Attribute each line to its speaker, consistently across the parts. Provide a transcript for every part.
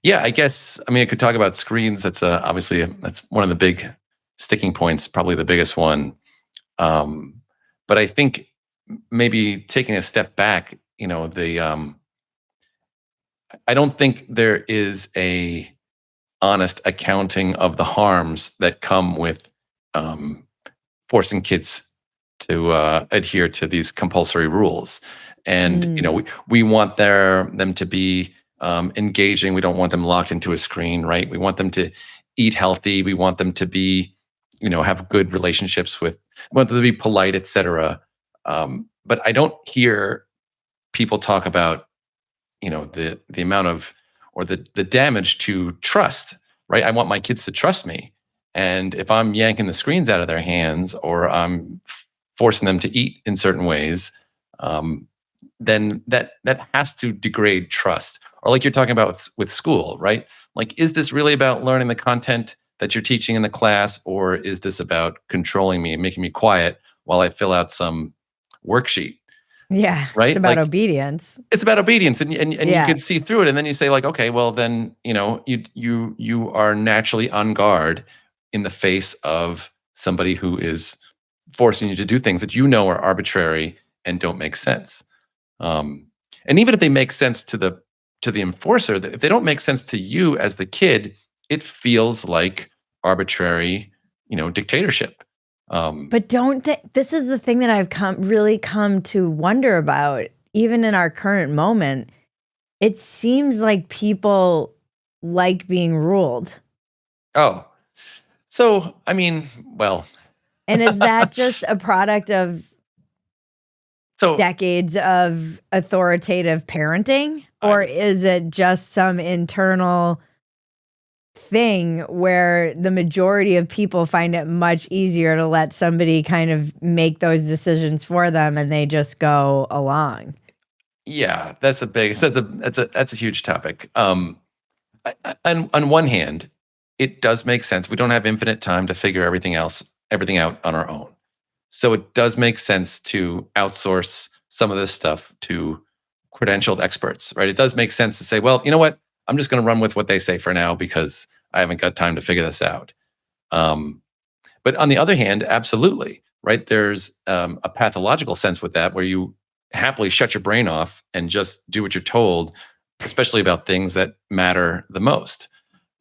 Speaker 1: Yeah, I guess, I mean, I could talk about screens. That's obviously that's one of the big sticking points, probably the biggest one. Um, but I think maybe taking a step back, I don't think there is a honest accounting of the harms that come with um, forcing kids to adhere to these compulsory rules. And
Speaker 2: Mm.
Speaker 1: we want them to be engaging. We don't want them locked into a screen, right? We want them to eat healthy. We want them to be, have good relationships with. We want them to be polite, etc. But I don't hear people talk about the amount of, or the damage to trust, right? I want my kids to trust me, and if I'm yanking the screens out of their hands, or I'm forcing them to eat in certain ways, um, then that has to degrade trust. Or like you're talking about with school, right? Like, is this really about learning the content that you're teaching in the class, or is this about controlling me and making me quiet while I fill out some worksheet,
Speaker 2: Yeah, it's
Speaker 1: right?
Speaker 2: about
Speaker 1: Like,
Speaker 2: obedience.
Speaker 1: it's about obedience, and you
Speaker 2: Yeah.
Speaker 1: could see through it, and then you say like, okay, well then, you are naturally on guard in the face of somebody who is forcing you to do things that are arbitrary and don't make sense. Um, and even if they make sense to the enforcer, if they don't make sense to you as the kid, it feels like arbitrary, dictatorship. Um,
Speaker 2: But don't this is the thing that I've come to wonder about, even in our current moment. It seems like people like being ruled.
Speaker 1: oh, so I mean, well,
Speaker 2: And is that just a product of
Speaker 1: so
Speaker 2: decades of authoritative parenting?
Speaker 1: I
Speaker 2: Or
Speaker 1: would.
Speaker 2: is it just some internal thing where the majority of people find it much easier to let somebody kind of make those decisions for them and they just go along?
Speaker 1: Yeah, that's a huge topic. On one hand, it does make sense. We don't have infinite time to figure everything out on our own. So it does make sense to outsource some of this stuff to credentialed experts, right? It does make sense to say, well, you know what? I'm just going to run with what they say for now because I haven't got time to figure this out. Um, but on the other hand, absolutely, right? There's a pathological sense with that where you happily shut your brain off and just do what you're told, especially about things that matter the most,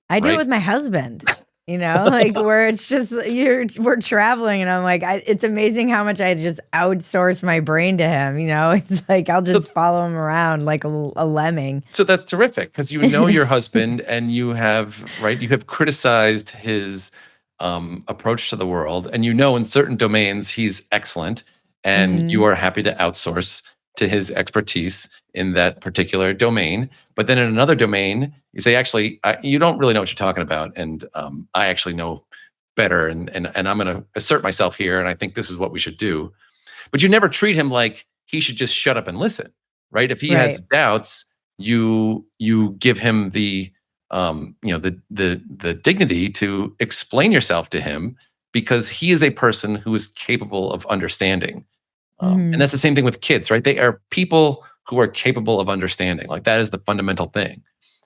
Speaker 2: I do it
Speaker 1: right?
Speaker 2: with my husband, like where it's just we're traveling and I'm like, it's amazing how much I just outsource my brain to him. It's like I'll
Speaker 1: So,
Speaker 2: just follow him around like a lemming.
Speaker 1: so that's terrific because you know your husband, and you have criticized his approach to the world, and in certain domains he's excellent, and you
Speaker 2: Mhm.
Speaker 1: are happy to outsource to his expertise in that particular domain. But then in another domain, you say, actually, you don't really know what you're talking about, and I actually know better, and I'm going to assert myself here, and I think this is what we should do. But you never treat him like he should just shut up and listen, right? If he has
Speaker 2: Right.
Speaker 1: doubts, you give him the dignity to explain yourself to him, because he is a person who is capable of understanding. And
Speaker 2: Mhm.
Speaker 1: that's the same thing with kids, right? They are people who are capable of understanding. Like, that is the fundamental thing.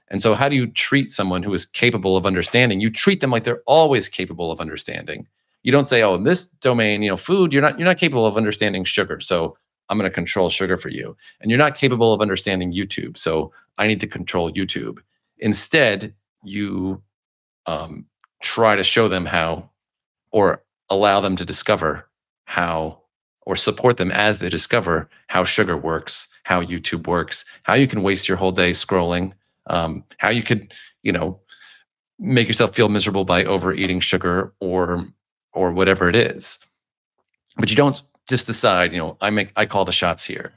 Speaker 1: And so, how do you treat someone who is capable of understanding? You treat them like they're always capable of understanding. You don't say, "Oh, in this domain, food, you're not capable of understanding sugar, so I'm going to control sugar for you." And you're not capable of understanding YouTube, so I need to control YouTube. Instead, you um, try to show them how, or allow them to discover how, or support them as they discover how sugar works, how YouTube works, how you can waste your whole day scrolling, how you could, you know, make yourself feel miserable by overeating sugar, or whatever it is. But you don't just decide, I call the shots here.